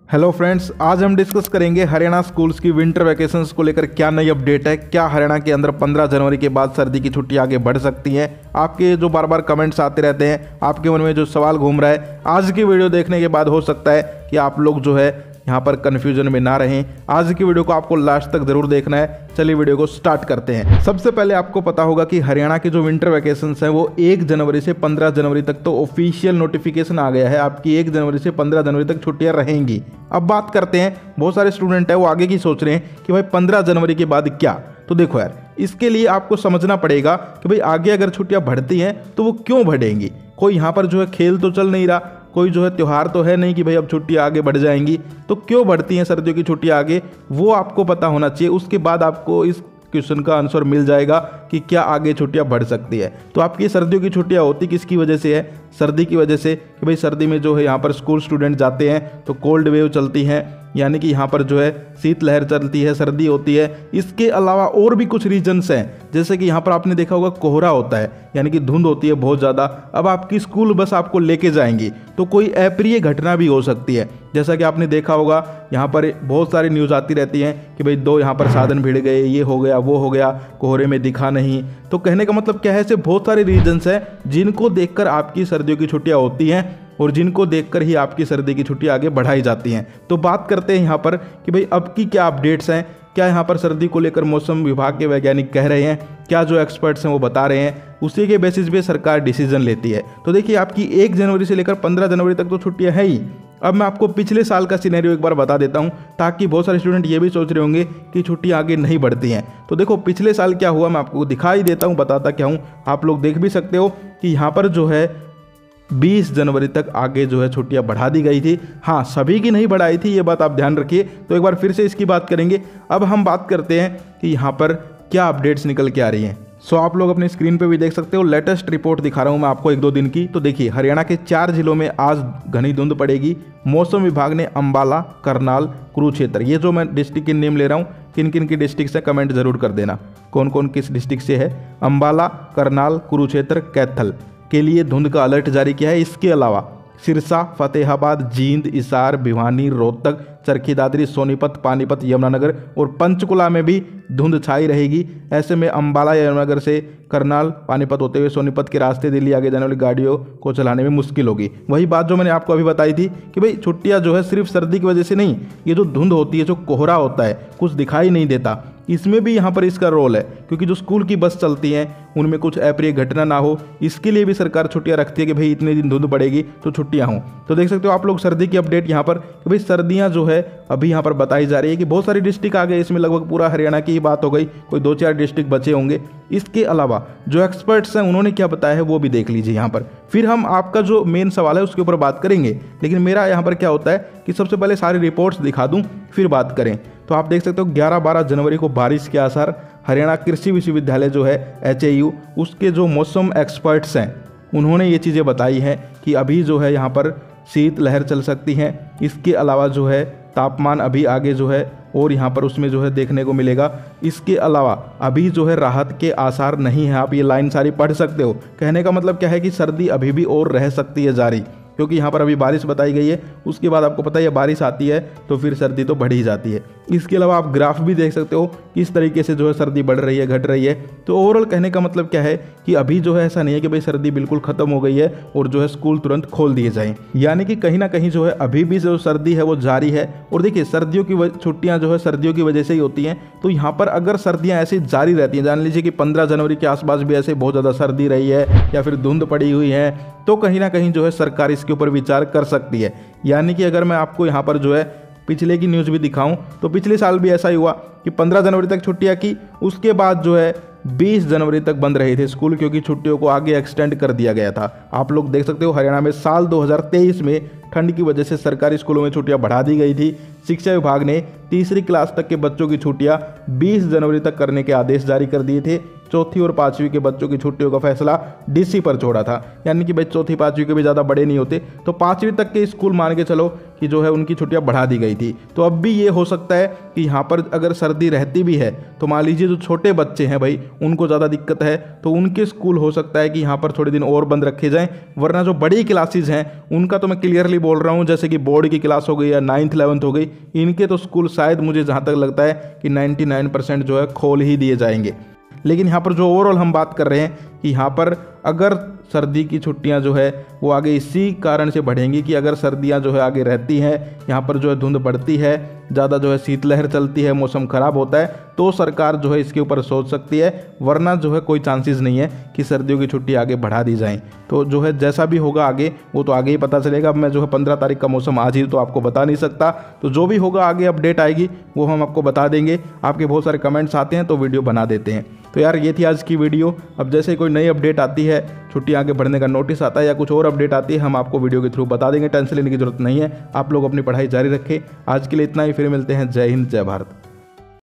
Hello friends, आज हम discuss करेंगे हरियाणा स्कूल्स की विंटर वैकेशंस को लेकर क्या नई अपडेट है। क्या हरियाणा के अंदर 15 जनवरी के बाद सर्दी की छुट्टी आगे बढ़ सकती है। आपके जो बार बार कमेंट्स आते रहते हैं, आपके मन में जो सवाल घूम रहा है, आज की वीडियो देखने के बाद हो सकता है कि आप लोग जो है यहाँ पर कन्फ्यूजन में ना रहें। आज की वीडियो को आपको लास्ट तक जरूर देखना है। चलिए वीडियो को स्टार्ट करते हैं। सबसे पहले आपको पता होगा कि हरियाणा के जो विंटर वैकेशंस हैं वो 1 जनवरी से 15 जनवरी तक तो ऑफिशियल नोटिफिकेशन आ गया है। आपकी 1 जनवरी से 15 जनवरी तक छुट्टियां रहेंगी। अब बात करते हैं, बहुत सारे स्टूडेंट हैं वो आगे की सोच रहे हैं कि भाई 15 जनवरी के बाद क्या। तो देखो यार, इसके लिए आपको समझना पड़ेगा कि भाई आगे अगर छुट्टियां बढ़ती हैं तो वो क्यों बढ़ेंगी। कोई यहाँ पर जो है खेल तो चल नहीं रहा, कोई जो है त्यौहार तो है नहीं कि भाई अब छुट्टियां आगे बढ़ जाएंगी। तो क्यों बढ़ती हैं सर्दियों की छुट्टियां आगे, वो आपको पता होना चाहिए। उसके बाद आपको इस क्वेश्चन का आंसर मिल जाएगा कि क्या आगे छुट्टियां बढ़ सकती है। तो आपकी सर्दियों की छुट्टियां होती किसकी वजह से है? सर्दी की वजह से कि भाई सर्दी में जो है यहाँ पर स्कूल स्टूडेंट जाते हैं तो कोल्ड वेव चलती है, यानी कि यहाँ पर जो है शीतलहर चलती है, सर्दी होती है। इसके अलावा और भी कुछ रीजन्स हैं, जैसे कि यहाँ पर आपने देखा होगा कोहरा होता है, यानी कि धुंध होती है बहुत ज़्यादा। अब आपकी स्कूल बस आपको लेके जाएंगी तो कोई अप्रिय घटना भी हो सकती है। जैसा कि आपने देखा होगा यहाँ पर बहुत सारी न्यूज़ आती रहती हैं कि भाई 2 यहाँ पर साधन भिड़ गए, ये हो गया वो हो गया, कोहरे में दिखा नहीं। तो कहने का मतलब क्या है, ऐसे बहुत सारे रीजन्स हैं जिनको देखकर आपकी सर्दियों की छुट्टियाँ होती हैं और जिनको देखकर ही आपकी सर्दी की छुट्टी आगे बढ़ाई जाती हैं। तो बात करते हैं यहाँ पर कि भाई अब की क्या अपडेट्स हैं, क्या यहाँ पर सर्दी को लेकर मौसम विभाग के वैज्ञानिक कह रहे हैं, क्या जो एक्सपर्ट्स हैं वो बता रहे हैं, उसी के बेसिस पे सरकार डिसीजन लेती है। तो देखिए, आपकी 1 जनवरी से लेकर 15 जनवरी तक तो छुट्टियां हैं ही। अब मैं आपको पिछले साल का सिनेरियो एक बार बता देता हूं, ताकि बहुत सारे स्टूडेंट ये भी सोच रहे होंगे कि छुट्टियां आगे नहीं बढ़ती हैं। तो देखो पिछले साल क्या हुआ, मैं आपको दिखाई देता हूं, बताता क्या हूं, आप लोग देख भी सकते हो कि यहाँ पर जो है 20 जनवरी तक आगे जो है छुट्टियां बढ़ा दी गई थी। हाँ, सभी की नहीं बढ़ाई थी, ये बात आप ध्यान रखिए। तो एक बार फिर से इसकी बात करेंगे। अब हम बात करते हैं कि यहाँ पर क्या अपडेट्स निकल के आ रही हैं। सो आप लोग अपनी स्क्रीन पे भी देख सकते हो, लेटेस्ट रिपोर्ट दिखा रहा हूँ मैं आपको 1-2 दिन की। तो देखिए, हरियाणा के 4 जिलों में आज घनी धुंध पड़ेगी। मौसम विभाग ने अंबाला, करनाल, कुरुक्षेत्र, ये जो मैं डिस्ट्रिक्ट के नेम ले रहा हूँ, किन किन की डिस्ट्रिक्ट से कमेंट जरूर कर देना, कौन कौन किस डिस्ट्रिक्ट से है। अंबाला, करनाल, कुरुक्षेत्र, कैथल के लिए धुंध का अलर्ट जारी किया है। इसके अलावा सिरसा, फतेहाबाद, जींद, हिसार, भिवानी, रोहतक, चरखी दादरी, सोनीपत, पानीपत, यमुनानगर और पंचकुला में भी धुंध छाई रहेगी। ऐसे में अंबाला या यमुनानगर से करनाल, पानीपत होते हुए सोनीपत के रास्ते दिल्ली आगे जाने वाली गाड़ियों को चलाने में मुश्किल होगी। वही बात जो मैंने आपको अभी बताई थी कि भाई छुट्टियां जो है सिर्फ सर्दी की वजह से नहीं, ये जो धुंध होती है, जो कोहरा होता है, कुछ दिखाई नहीं देता, इसमें भी यहाँ पर इसका रोल है। क्योंकि जो स्कूल की बस चलती हैं उनमें कुछ अप्रिय घटना ना हो, इसके लिए भी सरकार छुट्टियां रखती है कि भाई इतने दिन धुंध पड़ेगी तो छुट्टियां हों। तो देख सकते हो आप लोग सर्दी की अपडेट यहाँ पर कि भाई सर्दियां जो है अभी यहाँ पर बताई जा रही है कि बहुत सारी डिस्ट्रिक्ट आ गए, इसमें लगभग पूरा हरियाणा की ही बात हो गई, कोई 2-4 डिस्ट्रिक्ट बचे होंगे। इसके अलावा जो एक्सपर्ट्स हैं उन्होंने क्या बताया है वो भी देख लीजिए यहाँ पर। फिर हम आपका जो मेन सवाल है उसके ऊपर बात करेंगे, लेकिन मेरा यहाँ पर क्या होता है कि सबसे पहले सारी रिपोर्ट्स दिखा दूँ फिर बात करें। तो आप देख सकते हो 11-12 जनवरी को बारिश के आसार। हरियाणा कृषि विश्वविद्यालय जो है HAU, उसके जो मौसम एक्सपर्ट्स हैं उन्होंने ये चीज़ें बताई हैं कि अभी जो है यहाँ पर शीत लहर चल सकती है। इसके अलावा जो है तापमान अभी आगे जो है और यहाँ पर उसमें जो है देखने को मिलेगा। इसके अलावा अभी जो है राहत के आसार नहीं है। आप ये लाइन सारी पढ़ सकते हो। कहने का मतलब क्या है कि सर्दी अभी भी और रह सकती है जारी, क्योंकि यहाँ पर अभी बारिश बताई गई है। उसके बाद आपको पता है बारिश आती है तो फिर सर्दी तो बढ़ ही जाती है। इसके अलावा आप ग्राफ भी देख सकते हो किस तरीके से जो है सर्दी बढ़ रही है, घट रही है। तो ओवरऑल कहने का मतलब क्या है कि अभी जो है ऐसा नहीं है कि भाई सर्दी बिल्कुल ख़त्म हो गई है और जो है स्कूल तुरंत खोल दिए जाएं, यानी कि कहीं ना कहीं जो है अभी भी जो सर्दी है वो जारी है। और देखिए, सर्दियों की छुट्टियाँ जो है सर्दियों की वजह से ही होती हैं। तो यहाँ पर अगर सर्दियाँ ऐसे जारी रहती हैं, जान लीजिए कि 15 जनवरी के आसपास भी ऐसे बहुत ज़्यादा सर्दी रही है या फिर धुंध पड़ी हुई है, तो कहीं ना कहीं जो है सरकार इसके ऊपर विचार कर सकती है। यानी कि अगर मैं आपको यहाँ पर जो है पिछले की न्यूज़ भी दिखाऊं तो पिछले साल भी ऐसा ही हुआ कि 15 जनवरी तक छुट्टियां की, उसके बाद जो है 20 जनवरी तक बंद रहे थे स्कूल, क्योंकि छुट्टियों को आगे एक्सटेंड कर दिया गया था। आप लोग देख सकते हो हरियाणा में साल 2023 में ठंड की वजह से सरकारी स्कूलों में छुट्टियां बढ़ा दी गई थी। शिक्षा विभाग ने तीसरी क्लास तक के बच्चों की छुट्टियां 20 जनवरी तक करने के आदेश जारी कर दिए थे। चौथी और पाँचवीं के बच्चों की छुट्टियों का फैसला डीसी पर छोड़ा था। यानी कि भाई चौथी पाँचवीं के भी ज़्यादा बड़े नहीं होते, तो पाँचवीं तक के स्कूल मान के चलो कि जो है उनकी छुट्टियां बढ़ा दी गई थी। तो अब भी ये हो सकता है कि यहाँ पर अगर सर्दी रहती भी है तो मान लीजिए जो छोटे बच्चे हैं भाई उनको ज़्यादा दिक्कत है, तो उनके स्कूल हो सकता है कि यहाँ पर थोड़े दिन और बंद रखे जाएं। वरना जो बड़ी क्लासेज हैं उनका तो मैं क्लियरली बोल रहा हूँ, जैसे कि बोर्ड की क्लास हो गई या 9th 11th हो गई, इनके तो स्कूल शायद मुझे जहाँ तक लगता है कि 99% जो है खोल ही दिए जाएंगे। लेकिन यहाँ पर जो ओवरऑल हम बात कर रहे हैं कि यहाँ पर अगर सर्दी की छुट्टियां जो है वो आगे इसी कारण से बढ़ेंगी कि अगर सर्दियां जो है आगे रहती हैं, यहाँ पर जो है धुंध बढ़ती है, ज़्यादा जो है शीतलहर चलती है, मौसम ख़राब होता है, तो सरकार जो है इसके ऊपर सोच सकती है। वरना जो है कोई चांसेस नहीं है कि सर्दियों की छुट्टी आगे बढ़ा दी जाए। तो जो है जैसा भी होगा आगे वो तो आगे ही पता चलेगा। अब मैं जो है 15 तारीख का मौसम आज ही तो आपको बता नहीं सकता, तो जो भी होगा आगे अपडेट आएगी वो हम आपको बता देंगे। आपके बहुत सारे कमेंट्स आते हैं तो वीडियो बना देते हैं। तो यार ये थी आज की वीडियो। अब जैसे कोई नई अपडेट आती है, छुट्टी आगे बढ़ने का नोटिस आता है या कुछ और अपडेट आती है, हम आपको वीडियो के थ्रू बता देंगे। टेंशन लेने की जरूरत नहीं है, आप लोग अपनी पढ़ाई जारी रखें। आज के लिए इतना ही, फिर मिलते हैं। जय हिंद, जय भारत।